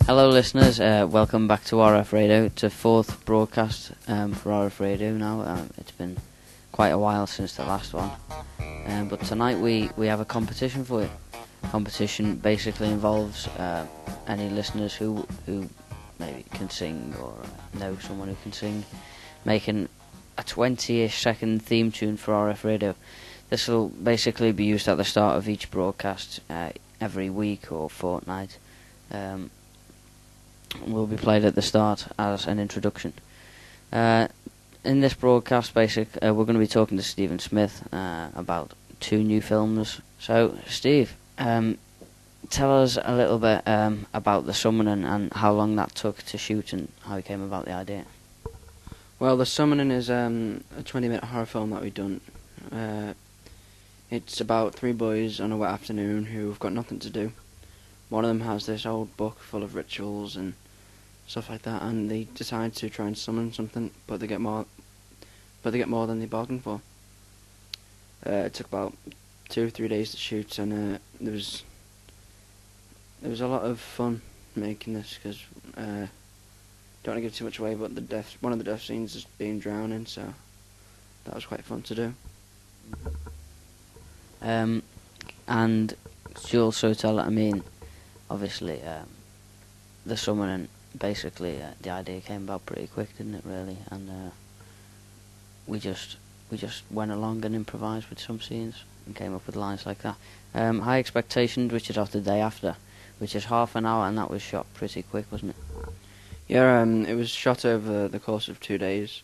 Hello listeners, welcome back to RF Radio. It's a fourth broadcast for RF Radio now. It's been quite a while since the last one. But tonight we have a competition for you. Competition basically involves any listeners who maybe can sing or know someone who can sing, making a 20-ish second theme tune for RF Radio. This will basically be used at the start of each broadcast every week or fortnight. Will be played at the start as an introduction. In this broadcast, we're going to be talking to Stephen Smith about two new films. So, Steve, tell us a little bit about The Summoning and how long that took to shoot and how you came about the idea. Well, The Summoning is a 20-minute horror film that we've done. It's about three boys on a wet afternoon who've got nothing to do. One of them has this old book full of rituals and stuff like that, and they decide to try and summon something, but they get more than they bargained for. It took about 2 or 3 days to shoot, and there was a lot of fun making this because don't want to give too much away, but one of the death scenes is being drowning, so that was quite fun to do. And could you also tell, obviously, The Summoning, basically, the idea came about pretty quick, didn't it, really? And we just went along and improvised with some scenes and came up with lines like that. High Expectations, which is off the day after, which is half an hour, and that was shot pretty quick, wasn't it? Yeah, it was shot over the course of 2 days.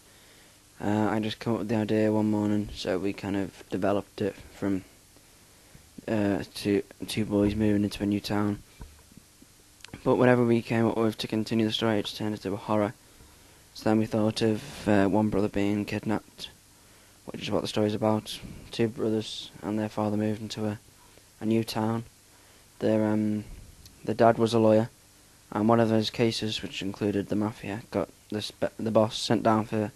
I just came up with the idea one morning, so we kind of developed it from two boys moving into a new town. But whatever we came up with to continue the story, it just turned into a horror. So then we thought of one brother being kidnapped, which is what the story's about. Two brothers and their father moved into a new town. Their dad was a lawyer, and one of those cases, which included the mafia, got the boss sent down for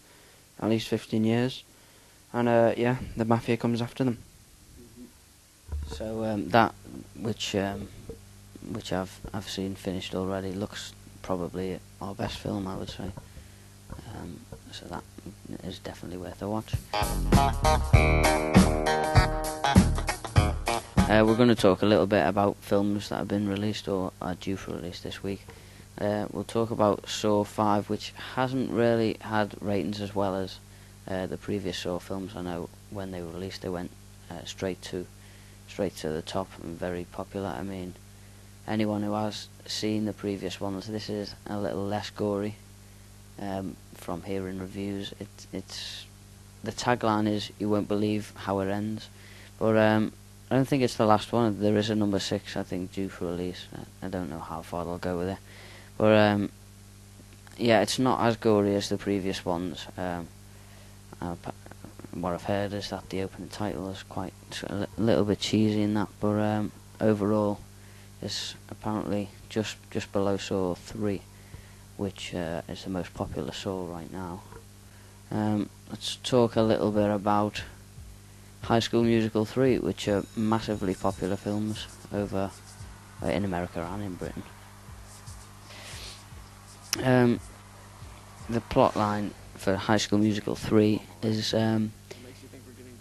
at least 15 years. And the mafia comes after them. So that, which I've seen finished already, looks probably our best film, I would say. So that is definitely worth a watch. We're going to talk a little bit about films that have been released or are due for release this week. We'll talk about Saw 5, which hasn't really had ratings as well as the previous Saw films. I know when they were released, they went straight to the top and very popular. Anyone who has seen the previous ones, this is a little less gory. From hearing reviews, it's the tagline is "You won't believe how it ends," but I don't think it's the last one. There is a number 6, I think, due for release. I don't know how far they'll go with it, but it's not as gory as the previous ones. What I've heard is that the opening title is quite a little bit cheesy in that, but overall, it's apparently just below Saw 3, which is the most popular Saw right now. Let's talk a little bit about High School Musical 3, which are massively popular films over in America and in Britain. The plot line for High School Musical 3 is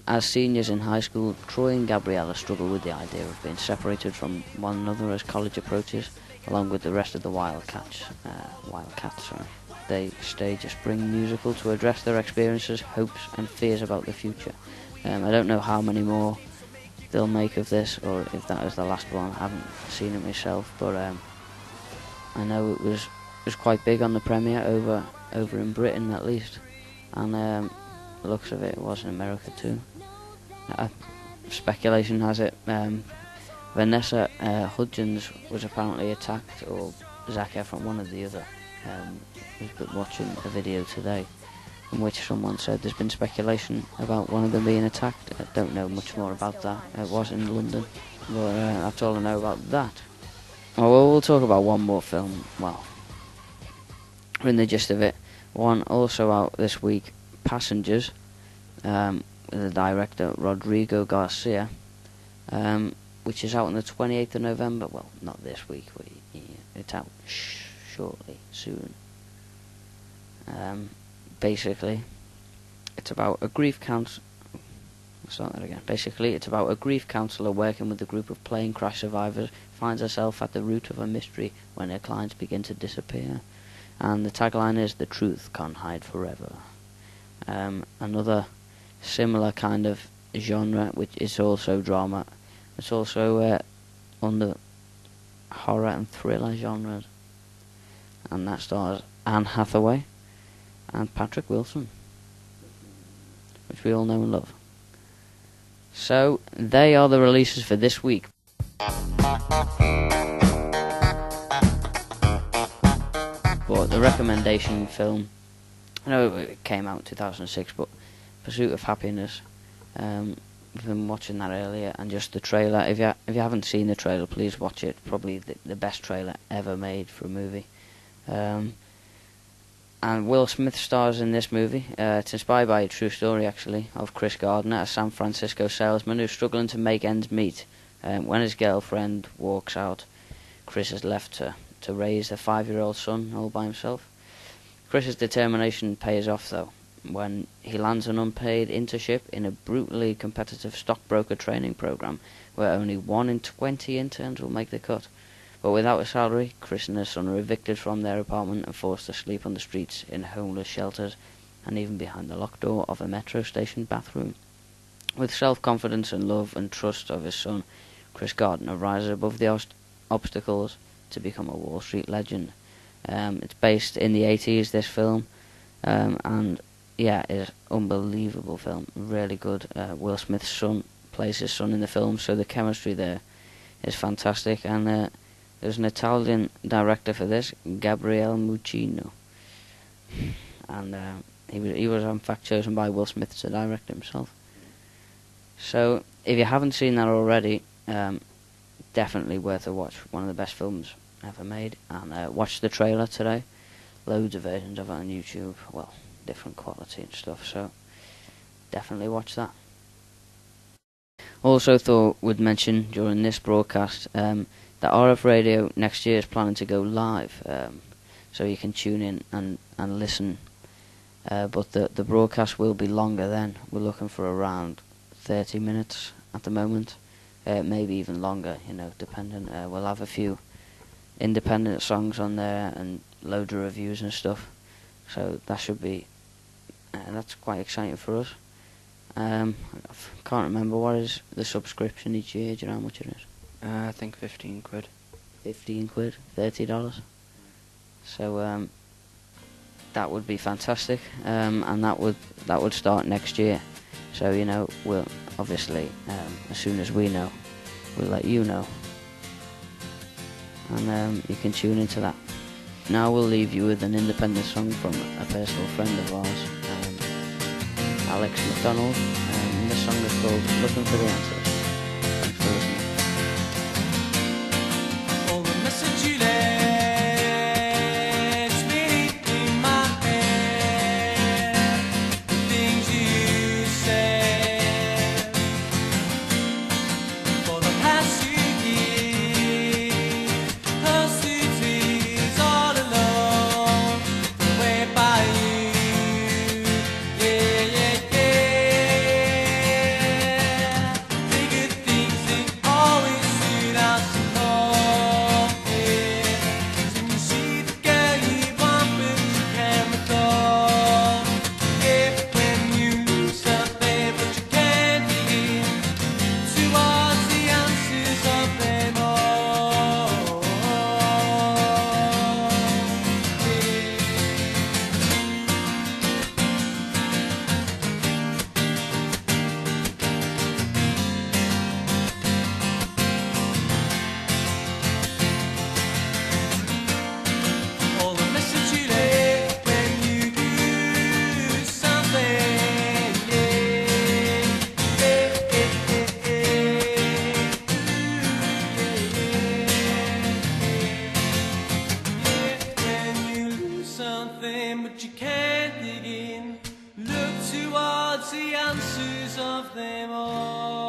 as seniors in high school, Troy and Gabriella struggle with the idea of being separated from one another as college approaches, along with the rest of the Wildcats. They stage a spring musical to address their experiences, hopes and fears about the future. I don't know how many more they'll make of this, or if that is the last one. I haven't seen it myself, but I know it was quite big on the premiere over in Britain at least, and the looks of it was in America too. Speculation has it Vanessa Hudgens was apparently attacked, or Zac Efron, one or the other. Was watching a video today in which someone said there's been speculation about one of them being attacked. I don't know much more about that. It was in London, but that's all I know about that. Well, we'll talk about one more film. Well, in the gist of it, one also out this week, Passengers, with the director Rodrigo Garcia, which is out on the 28th of November. Well, not this week, but it's out shortly, soon. Basically, it's about a grief counsellor. Basically, it's about a grief counsellor working with a group of plane crash survivors finds herself at the root of a mystery when her clients begin to disappear. And the tagline is, "The truth can't hide forever." Another similar kind of genre, which is also drama. It's also on the horror and thriller genres. And that stars Anne Hathaway and Patrick Wilson, which we all know and love. So, they are the releases for this week. But the recommendation film, I know it came out in 2006, but Pursuit of Happiness, we've been watching that earlier, and just the trailer. If you haven't seen the trailer, please watch it. Probably the best trailer ever made for a movie. And Will Smith stars in this movie. It's inspired by a true story, actually, of Chris Gardner, a San Francisco salesman who's struggling to make ends meet. When his girlfriend walks out, Chris is left to raise a 5-year-old son all by himself. Chris's determination pays off, though, when he lands an unpaid internship in a brutally competitive stockbroker training program where only 1 in 20 interns will make the cut. But without a salary, Chris and his son are evicted from their apartment and forced to sleep on the streets, in homeless shelters, and even behind the locked door of a metro station bathroom. With self-confidence and love and trust of his son, Chris Gardner rises above the obstacles to become a Wall Street legend. It's based in the 80s, this film, and yeah, it's an unbelievable film, really good. Will Smith's son plays his son in the film, so the chemistry there is fantastic, and there's an Italian director for this, Gabriele Muccino, and he was in fact chosen by Will Smith to direct himself. So if you haven't seen that already, definitely worth a watch. One of the best films ever made. And watch the trailer today. Loads of versions of it on YouTube. Well, different quality and stuff. So definitely watch that. Also thought we'd mention during this broadcast that RF Radio next year is planning to go live, so you can tune in and listen. But the broadcast will be longer then. We're looking for around 30 minutes at the moment, maybe even longer, depending. We'll have a few independent songs on there and loads of reviews and stuff, so that should be that's quite exciting for us. I can't remember what is the subscription each year. Do you know how much it is? I think 15 quid. 15 quid, $30. So that would be fantastic, and that would start next year. So we'll obviously as soon as we know, we'll let you know, and you can tune into that. Now we'll leave you with an independent song from a personal friend of ours, Alex Macdonald, and this song is called "Looking for the Answers." Thanks for listening. All the message you left me in my head, the things you said for the past 2 years, her city's all alone, way by you. Yeah, yeah, yeah. The good things that always suit us alone. Yeah. So you see the girl you want, but you can't recall. Yeah, when you lose something, but you can't begin towards the answers of them all. All the message you left when you lose something, yeah, yeah, when you lose something but you can't dig in, look towards the answers of them all.